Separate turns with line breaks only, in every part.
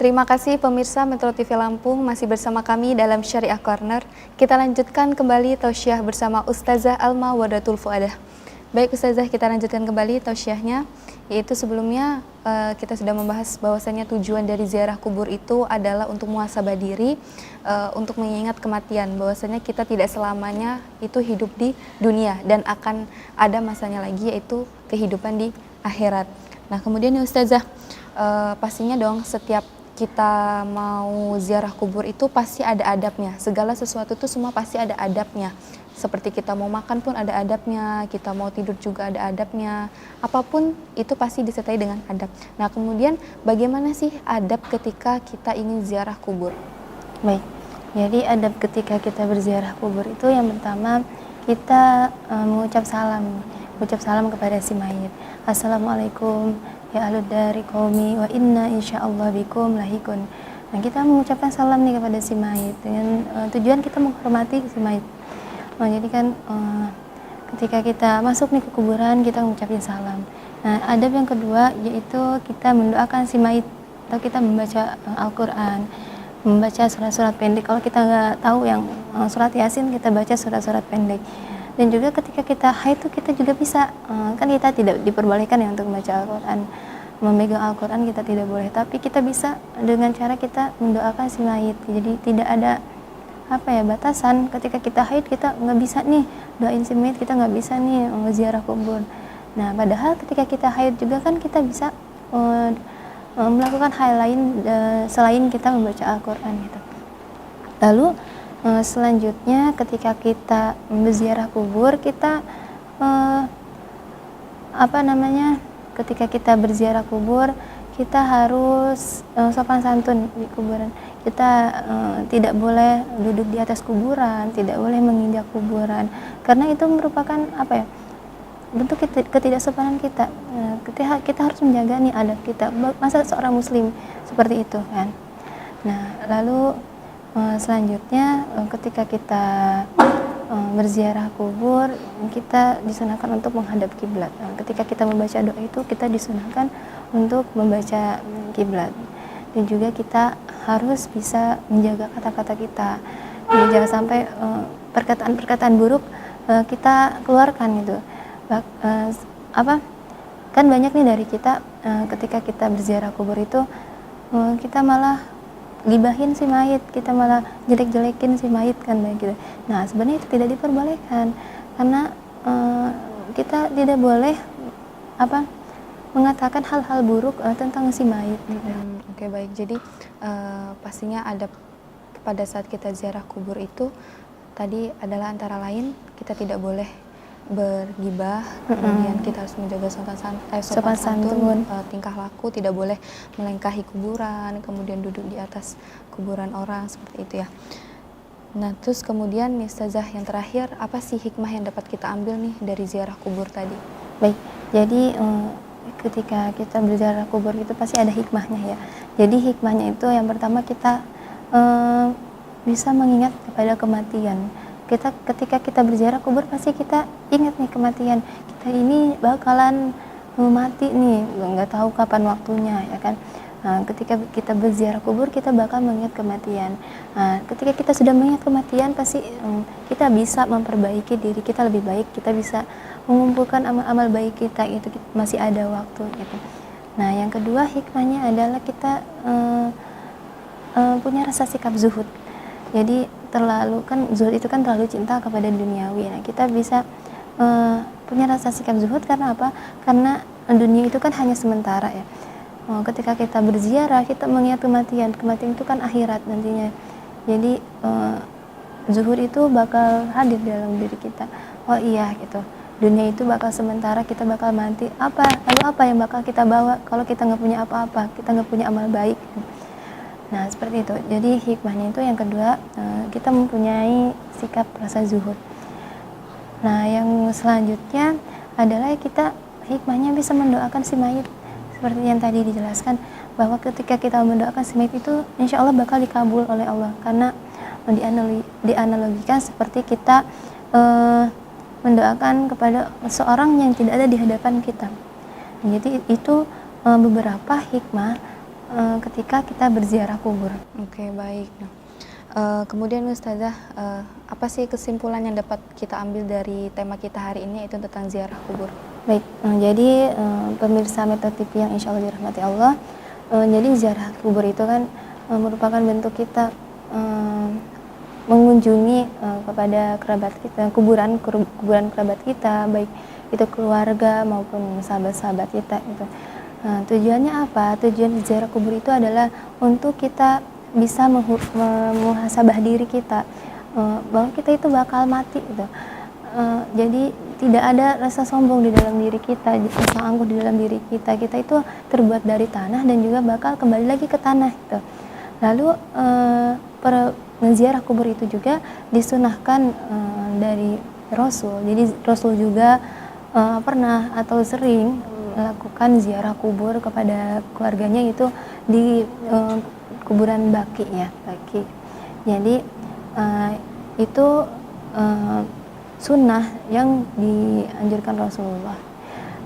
Terima kasih pemirsa Metro TV Lampung masih bersama kami dalam Syariah Corner. Kita lanjutkan kembali tausiah bersama Ustazah Alma Wadatul Fuadah. Baik Ustazah, kita lanjutkan kembali tausiahnya, yaitu sebelumnya kita sudah membahas bahwasanya tujuan dari ziarah kubur itu adalah untuk muhasabah diri, untuk mengingat kematian, bahwasanya kita tidak selamanya itu hidup di dunia dan akan ada masanya lagi yaitu kehidupan di akhirat. Nah kemudian nih Ustazah, pastinya dong setiap kita mau ziarah kubur itu pasti ada adabnya. Segala sesuatu itu semua pasti ada adabnya. Seperti kita mau makan pun ada adabnya, kita mau tidur juga ada adabnya. Apapun itu pasti disertai dengan adab. Nah kemudian bagaimana sih adab ketika kita ingin ziarah kubur?
Baik, jadi adab ketika kita berziarah kubur itu yang pertama kita mengucap salam kepada si mayit. Assalamualaikum ya ahlud dari qaumi wa inna insyaallah bikum lahikun. Nah, kita mengucapkan salam nih kepada si mayit dengan tujuan kita menghormati si mayit. Jadi kan ketika kita masuk nih ke kuburan kita mengucapkan salam. Nah, adab yang kedua yaitu kita mendoakan si mayit atau kita membaca Al-Qur'an, membaca surat-surat pendek. Kalau kita nggak tahu yang surat Yasin, kita baca surat-surat pendek. Dan juga ketika kita haid itu kita juga bisa, kan kita tidak diperbolehkan ya untuk membaca Al-Quran, memegang Al-Quran kita tidak boleh, tapi kita bisa dengan cara kita mendoakan si mayit. Jadi tidak ada batasan. Ketika kita haid kita nggak bisa nih doain si mayit, kita nggak bisa nih ziarah kubur. Nah padahal ketika kita haid juga kan kita bisa melakukan hal lain selain kita membaca Al-Quran gitu. Lalu selanjutnya ketika kita berziarah kubur kita ketika kita berziarah kubur kita harus sopan santun di kuburan. Kita tidak boleh duduk di atas kuburan, tidak boleh menginjak kuburan, karena itu merupakan bentuk ketidaksopanan kita. Kita harus menjaga nih adab kita. Masa seorang muslim seperti itu kan. Nah lalu selanjutnya ketika kita berziarah kubur kita disunahkan untuk menghadap kiblat. Ketika kita membaca doa itu kita disunahkan untuk membaca kiblat. Dan juga kita harus bisa menjaga kata-kata kita. Jadi jangan sampai perkataan-perkataan buruk kita keluarkan gitu. Kan banyak nih dari kita ketika kita berziarah kubur itu kita malah gibahin si mayit, kita malah jelek-jelekin si mayit kan gitu. Nah sebenarnya itu tidak diperbolehkan karena kita tidak boleh mengatakan hal-hal buruk tentang si mayit gitu.
Oke, baik. Jadi pastinya adab pada saat kita ziarah kubur itu tadi adalah antara lain kita tidak boleh bergibah, kemudian kita harus menjaga sopan santun, tingkah laku, tidak boleh melengkahi kuburan, kemudian duduk di atas kuburan orang seperti itu ya. Nah terus kemudian nih Ustazah, yang terakhir apa sih hikmah yang dapat kita ambil nih dari ziarah kubur tadi?
Baik, jadi ketika kita berziarah kubur itu pasti ada hikmahnya ya. Jadi hikmahnya itu yang pertama kita bisa mengingat kepada kematian. Ketika kita berziarah kubur pasti kita ingat nih kematian, kita ini bakalan mati nih, nggak tahu kapan waktunya ya kan. Nah, ketika kita berziarah kubur kita bakal mengingat kematian. Nah, ketika kita sudah mengingat kematian pasti kita bisa memperbaiki diri kita lebih baik, kita bisa mengumpulkan amal-amal baik kita, itu masih ada waktu gitu. Nah yang kedua hikmahnya adalah kita punya rasa sikap zuhud. Jadi zuhud itu kan terlalu cinta kepada duniawi. Nah, kita bisa punya rasa sikap zuhud karena apa? Karena dunia itu kan hanya sementara ya. Ketika kita berziarah, kita mengingat kematian. Kematian itu kan akhirat nantinya. Jadi zuhud itu bakal hadir dalam diri kita. Oh iya gitu. Dunia itu bakal sementara, kita bakal mati. Lalu apa yang bakal kita bawa kalau kita nggak punya apa-apa? Kita nggak punya amal baik. Nah seperti itu. Jadi hikmahnya itu yang kedua kita mempunyai sikap rasa zuhud. Nah yang selanjutnya adalah kita hikmahnya bisa mendoakan si mayit. Seperti yang tadi dijelaskan bahwa ketika kita mendoakan si mayit itu insya Allah bakal dikabul oleh Allah. Karena dianalogikan seperti kita mendoakan kepada seorang yang tidak ada di hadapan kita. Jadi itu beberapa hikmah ketika kita berziarah kubur.
Oke, baik. Nah, kemudian Ustazah, apa sih kesimpulan yang dapat kita ambil dari tema kita hari ini, yaitu tentang ziarah kubur?
Baik, jadi pemirsa Metro TV yang insya Allah dirahmati Allah, jadi ziarah kubur itu kan merupakan bentuk kita mengunjungi kepada kerabat kita, kuburan kerabat kita, baik itu keluarga maupun sahabat-sahabat kita itu. Tujuannya apa? Tujuan ziarah kubur itu adalah untuk kita bisa muhasabah diri kita, bahwa kita itu bakal mati gitu. Jadi tidak ada rasa sombong di dalam diri kita, rasa angkuh di dalam diri kita. Kita itu terbuat dari tanah dan juga bakal kembali lagi ke tanah gitu. Lalu ziarah kubur itu juga disunahkan dari Rasul. Jadi Rasul juga pernah atau sering melakukan ziarah kubur kepada keluarganya, itu di kuburan Baqi ya, Baqi. Jadi itu sunnah yang dianjurkan Rasulullah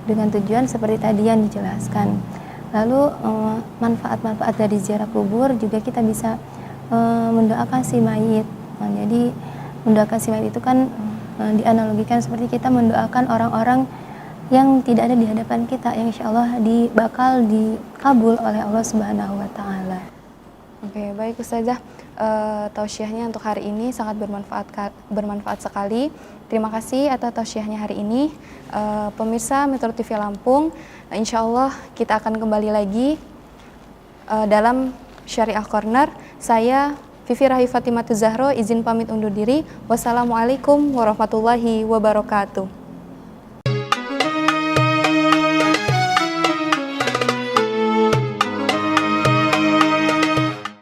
dengan tujuan seperti tadi yang dijelaskan. Lalu manfaat-manfaat dari ziarah kubur juga kita bisa mendoakan si mayit. Jadi mendoakan si mayit itu kan dianalogikan seperti kita mendoakan orang-orang yang tidak ada di hadapan kita, yang insya Allah bakal dikabul oleh Allah Subhanahu wa Ta'ala.
Oke, baik Ustazah, tausiahnya untuk hari ini sangat bermanfaat sekali. Terima kasih atas tausiahnya hari ini. Pemirsa Metro TV Lampung, insya Allah kita akan kembali lagi dalam Syariah Corner. Saya Vivi Rahi Fatimah Zahro izin pamit undur diri. Wassalamualaikum warahmatullahi wabarakatuh.